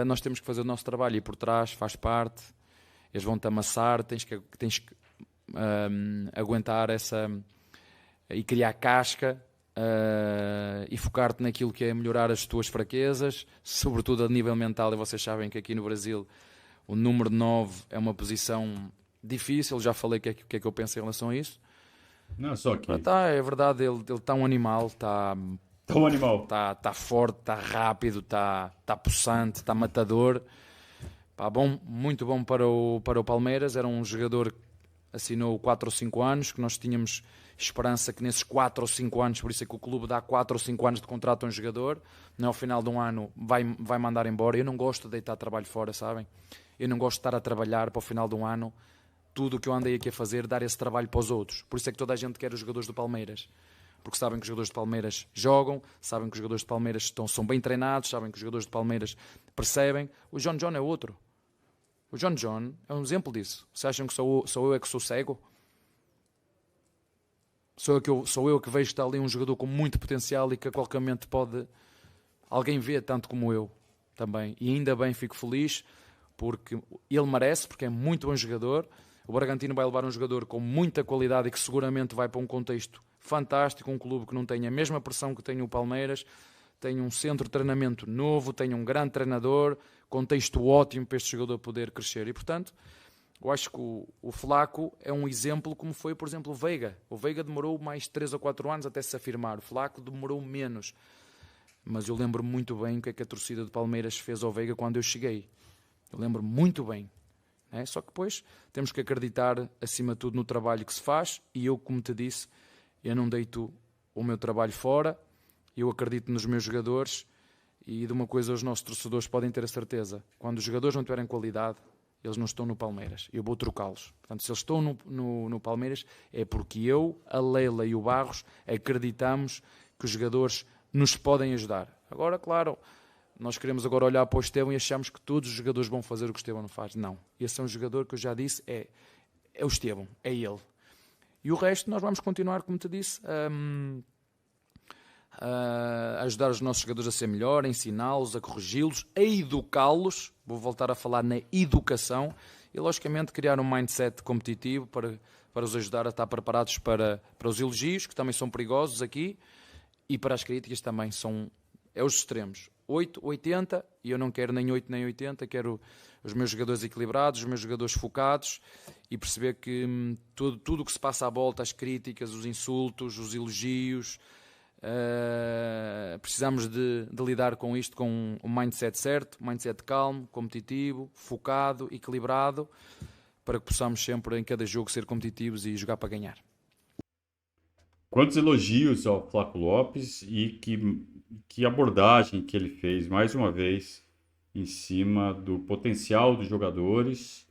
nós temos que fazer o nosso trabalho, e por trás faz parte, eles vão-te amassar, tens que aguentar essa e criar casca, e focar-te naquilo que é melhorar as tuas fraquezas, sobretudo a nível mental. E vocês sabem que aqui no Brasil o número 9 é uma posição difícil, já falei o que é que eu penso em relação a isso. Não, só que... É verdade, ele está um animal, está forte, está rápido, está possante, está matador. Muito bom para o Palmeiras. Era um jogador que assinou 4 ou 5 anos, que nós tínhamos esperança que nesses 4 ou 5 anos, por isso é que o clube dá 4 ou 5 anos de contrato a um jogador, não, ao final de um ano vai mandar embora. Eu não gosto de deitar trabalho fora, sabem? Eu não gosto de estar a trabalhar para o final de um ano tudo o que eu andei aqui a fazer, dar esse trabalho para os outros. Por isso é que toda a gente quer os jogadores do Palmeiras, porque sabem que os jogadores de Palmeiras jogam, sabem que os jogadores de Palmeiras são bem treinados, sabem que os jogadores de Palmeiras percebem. O John John é outro. O John John é um exemplo disso. Vocês acham que sou eu que sou cego? Sou eu que vejo que está ali um jogador com muito potencial e que a qualquer momento pode... Alguém vê tanto como eu também. E ainda bem, fico feliz, porque ele merece, porque é muito bom jogador. O Bragantino vai levar um jogador com muita qualidade e que seguramente vai para um contexto fantástico, um clube que não tem a mesma pressão que tem o Palmeiras, tem um centro de treinamento novo, tem um grande treinador, contexto ótimo para este jogador poder crescer. E, portanto, eu acho que o Flaco é um exemplo, como foi, por exemplo, o Veiga. O Veiga demorou mais 3 ou 4 anos até se afirmar. O Flaco demorou menos. Mas eu lembro muito bem o que é que a torcida de Palmeiras fez ao Veiga quando eu cheguei. Eu lembro muito bem. Só que depois temos que acreditar, acima de tudo, no trabalho que se faz. E eu, como te disse, eu não deito o meu trabalho fora. Eu acredito nos meus jogadores. E de uma coisa os nossos torcedores podem ter a certeza. Quando os jogadores não tiverem qualidade, eles não estão no Palmeiras. Eu vou trocá-los. Portanto, se eles estão no Palmeiras, é porque eu, a Leila e o Barros acreditamos que os jogadores nos podem ajudar. Agora, claro, nós queremos agora olhar para o Estevão e achamos que todos os jogadores vão fazer o que o Estevão não faz. Não. Esse é um jogador que eu já disse, é o Estevão, é ele. E o resto nós vamos continuar, como te disse, a ajudar os nossos jogadores a ser melhor, a ensiná-los, a corrigi-los, a educá-los. Vou voltar a falar na educação e, logicamente, criar um mindset competitivo para os ajudar a estar preparados para os elogios, que também são perigosos aqui, e para as críticas também são os extremos. 8, 80, e eu não quero nem 8 nem 80, quero os meus jogadores equilibrados, os meus jogadores focados e perceber que tudo o que se passa à volta, as críticas, os insultos, os elogios, precisamos de lidar com isto com um mindset certo, um mindset calmo, competitivo, focado, equilibrado, para que possamos sempre em cada jogo ser competitivos e jogar para ganhar. Quantos elogios ao Flaco Lopes e que abordagem que ele fez, mais uma vez, em cima do potencial dos jogadores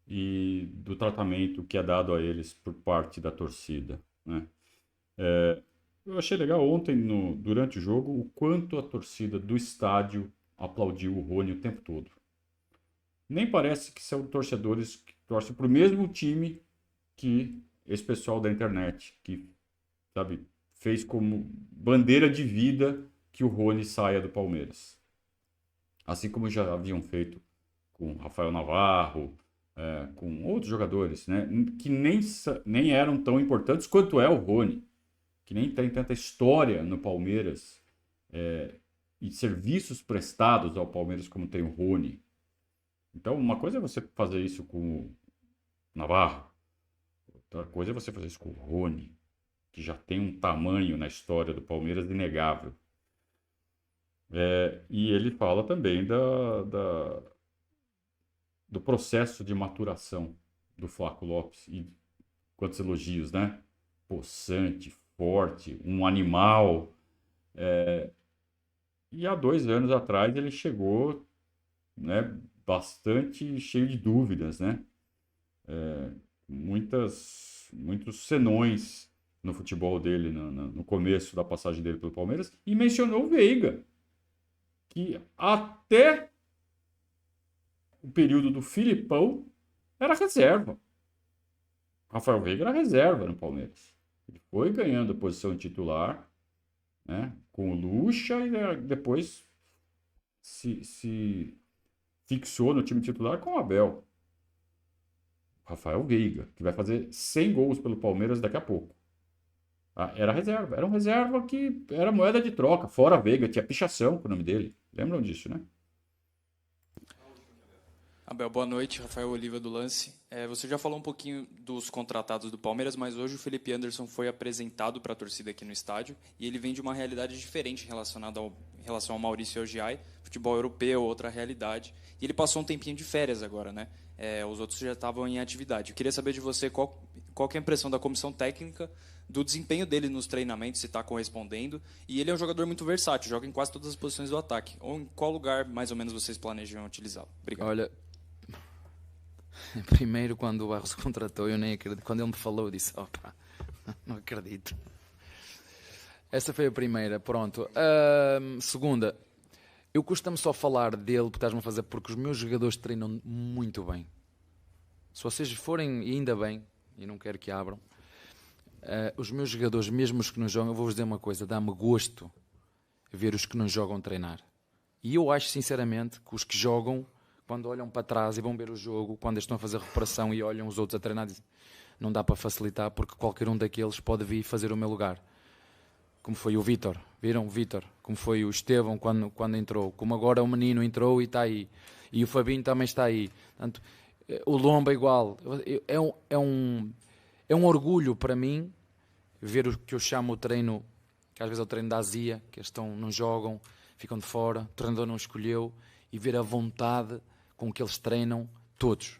e do tratamento que é dado a eles por parte da torcida, né? Eu achei legal ontem, durante o jogo, o quanto a torcida do estádio aplaudiu o Rony o tempo todo. Nem parece que são torcedores que torcem para o mesmo time que esse pessoal da internet, que, sabe, fez como bandeira de vida que o Rony saia do Palmeiras. Assim como já haviam feito com Rafael Navarro, com outros jogadores, né, que nem eram tão importantes quanto é o Rony, que nem tem tanta história no Palmeiras e serviços prestados ao Palmeiras como tem o Rony. Então, uma coisa é você fazer isso com o Navarro, outra coisa é você fazer isso com o Rony, que já tem um tamanho na história do Palmeiras inegável. E ele fala também do processo de maturação do Flaco Lopes. E quantos elogios, né? Possante, forte, um animal. E há 2 anos atrás ele chegou, né, bastante cheio de dúvidas, né? Muitos senões no futebol dele, no começo da passagem dele pelo Palmeiras, e mencionou o Veiga. que até o período do Filipão era reserva. Rafael Veiga era reserva no Palmeiras. Ele foi ganhando a posição de titular, né, com o Lucha e depois se fixou no time titular com o Abel. Rafael Veiga, que vai fazer 100 gols pelo Palmeiras daqui a pouco. Era reserva. Era um reserva que era moeda de troca. Fora Veiga, tinha pichação com o nome dele. Lembram disso, né? Abel, boa noite. Rafael Oliva do Lance. Você já falou um pouquinho dos contratados do Palmeiras, mas hoje o Felipe Anderson foi apresentado para a torcida aqui no estádio e ele vem de uma realidade diferente em relação ao Maurício Ogiai, futebol europeu, outra realidade. E ele passou um tempinho de férias agora, né? Os outros já estavam em atividade. Eu queria saber de você qual que é a impressão da comissão técnica do desempenho dele nos treinamentos, se está correspondendo. E ele é um jogador muito versátil, joga em quase todas as posições do ataque. Ou em qual lugar, mais ou menos, vocês planejam utilizá-lo? Obrigado. Olha, primeiro, quando o Barros contratou, eu nem acredito. Quando ele me falou, eu disse, opa, não acredito. Essa foi a primeira, pronto. Segunda, eu custa-me só falar dele, porque estás-me a fazer, porque os meus jogadores treinam muito bem. Se vocês forem, e ainda bem, e não quero que abram, os meus jogadores, mesmo os que não jogam, eu vou-vos dizer uma coisa, dá-me gosto ver os que não jogam treinar. E eu acho, sinceramente, que os que jogam, quando olham para trás e vão ver o jogo, quando eles estão a fazer recuperação e olham os outros a treinar, dizem, não dá para facilitar, porque qualquer um daqueles pode vir fazer o meu lugar. Como foi o Vítor, viram o Vítor? Como foi o Estevão quando entrou? Como agora o menino entrou e está aí. E o Fabinho também está aí. Portanto, o Lomba igual. É um orgulho para mim ver o que eu chamo o treino, que às vezes é o treino da azia, que eles não jogam, ficam de fora, o treinador não escolheu, e ver a vontade com que eles treinam todos.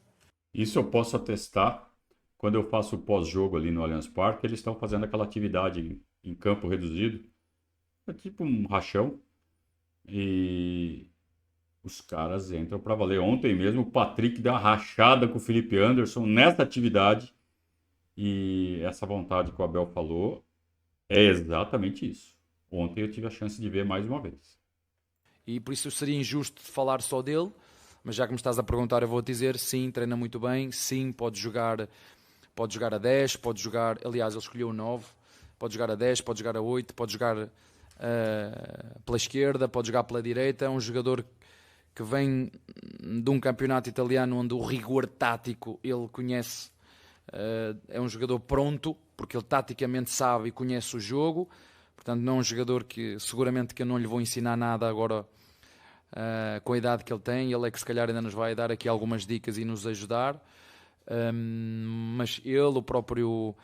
Isso eu posso atestar quando eu faço o pós-jogo ali no Allianz Parque, eles estão fazendo aquela atividade em campo reduzido, é tipo um rachão, e os caras entram para valer. Ontem mesmo o Patrick deu uma rachada com o Felipe Anderson nessa atividade, e essa vontade que o Abel falou é exatamente isso. Ontem eu tive a chance de ver mais uma vez. E por isso seria injusto falar só dele, mas já que me estás a perguntar, eu vou dizer, sim, treina muito bem, sim, pode jogar a 10, pode jogar, aliás, ele escolheu o 9, pode jogar a 10, pode jogar a 8, pode jogar pela esquerda, pode jogar pela direita. É um jogador que vem de um campeonato italiano onde o rigor tático ele conhece. É um jogador pronto, porque ele taticamente sabe e conhece o jogo. Portanto, não é um jogador que seguramente que eu não lhe vou ensinar nada agora com a idade que ele tem. Ele é que se calhar ainda nos vai dar aqui algumas dicas e nos ajudar. Mas ele, o próprio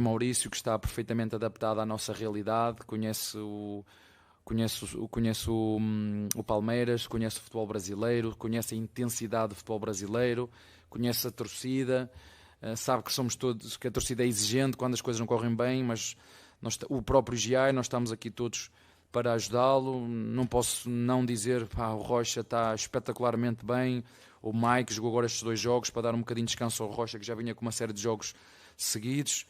Maurício, que está perfeitamente adaptado à nossa realidade, conhece o Palmeiras, conhece o futebol brasileiro, conhece a intensidade do futebol brasileiro, conhece a torcida, sabe que somos todos, que a torcida é exigente quando as coisas não correm bem, mas o próprio Giai, nós estamos aqui todos para ajudá-lo. Não posso não dizer, o Rocha está espetacularmente bem, o Mike jogou agora estes 2 jogos para dar um bocadinho de descanso ao Rocha, que já vinha com uma série de jogos seguidos.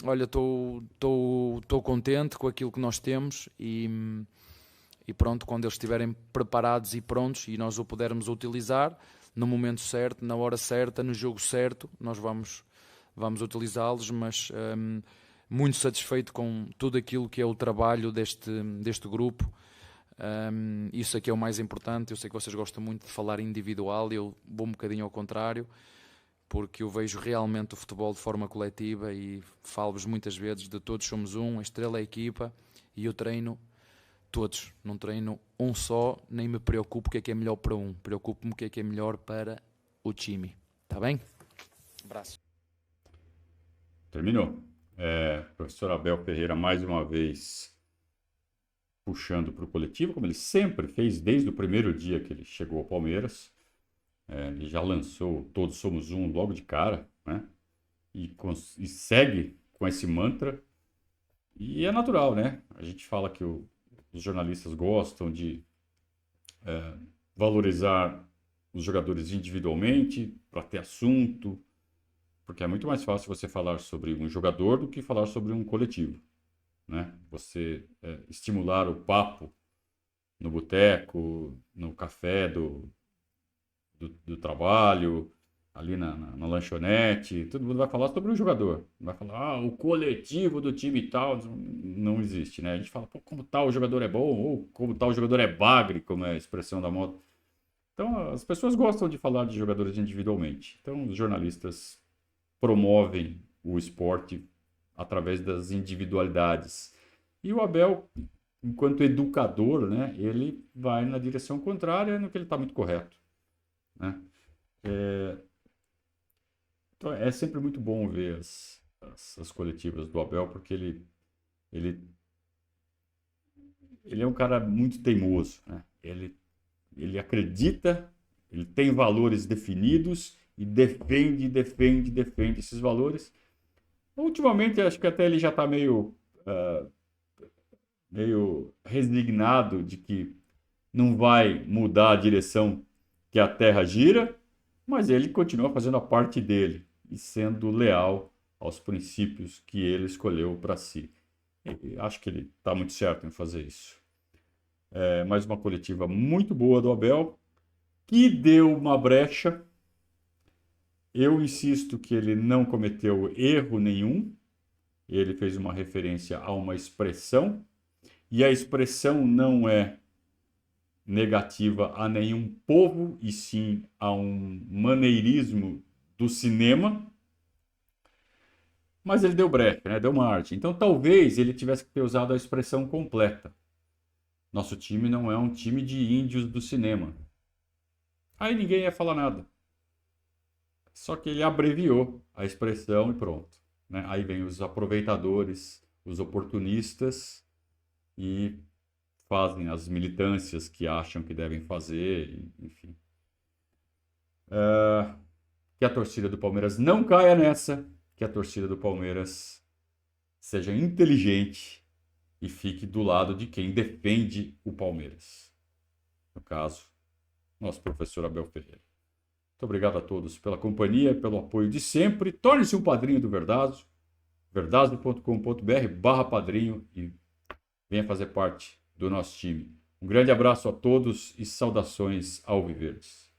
Olha, estou contente com aquilo que nós temos e pronto, quando eles estiverem preparados e prontos e nós o pudermos utilizar no momento certo, na hora certa, no jogo certo, nós vamos utilizá-los, mas muito satisfeito com tudo aquilo que é o trabalho deste grupo. Isso aqui é o mais importante. Eu sei que vocês gostam muito de falar individual, eu vou um bocadinho ao contrário, porque eu vejo realmente o futebol de forma coletiva e falo-vos muitas vezes de todos somos um, a estrela é a equipa, e eu treino todos, não treino um só, nem me preocupo o que é melhor para um, preocupo-me o que é melhor para o time. Está bem? Abraço. Terminou. Professor Abel Ferreira, mais uma vez, puxando para o coletivo, como ele sempre fez desde o primeiro dia que ele chegou ao Palmeiras. Ele já lançou Todos Somos Um logo de cara, né? E segue com esse mantra. E é natural, né? A gente fala que os jornalistas gostam de valorizar os jogadores individualmente, para ter assunto, porque é muito mais fácil você falar sobre um jogador do que falar sobre um coletivo, né? Você estimular o papo no boteco, no café do trabalho, ali na lanchonete, todo mundo vai falar sobre o jogador. Vai falar, o coletivo do time e tal, não existe, né? A gente fala, pô, como tal jogador é bom, ou como tal jogador é bagre, como é a expressão da moda. Então, as pessoas gostam de falar de jogadores individualmente. Então, os jornalistas promovem o esporte através das individualidades. E o Abel, enquanto educador, né, ele vai na direção contrária, no que ele está muito correto, né? Então, é sempre muito bom ver as coletivas do Abel, porque ele é um cara muito teimoso, né? Ele acredita, ele tem valores definidos e defende esses valores. Ultimamente, acho que até ele já está meio resignado de que não vai mudar a direção que a Terra gira, mas ele continua fazendo a parte dele e sendo leal aos princípios que ele escolheu para si. E acho que ele está muito certo em fazer isso. Mais uma coletiva muito boa do Abel, que deu uma brecha. Eu insisto que ele não cometeu erro nenhum. Ele fez uma referência a uma expressão, e a expressão não é negativa a nenhum povo, e sim a um maneirismo do cinema. Mas ele deu brecha, né? Deu margem. Então talvez ele tivesse que ter usado a expressão completa. Nosso time não é um time de índios do cinema. Aí ninguém ia falar nada. Só que ele abreviou a expressão e pronto, né? Aí vem os aproveitadores, os oportunistas e fazem as militâncias que acham que devem fazer, enfim. Que a torcida do Palmeiras não caia nessa, que a torcida do Palmeiras seja inteligente e fique do lado de quem defende o Palmeiras. No caso, nosso professor Abel Ferreira. Muito obrigado a todos pela companhia, pelo apoio de sempre. Torne-se um padrinho do Verdazo, verdazo.com.br/padrinho e venha fazer parte do nosso time. Um grande abraço a todos e saudações alviverdes.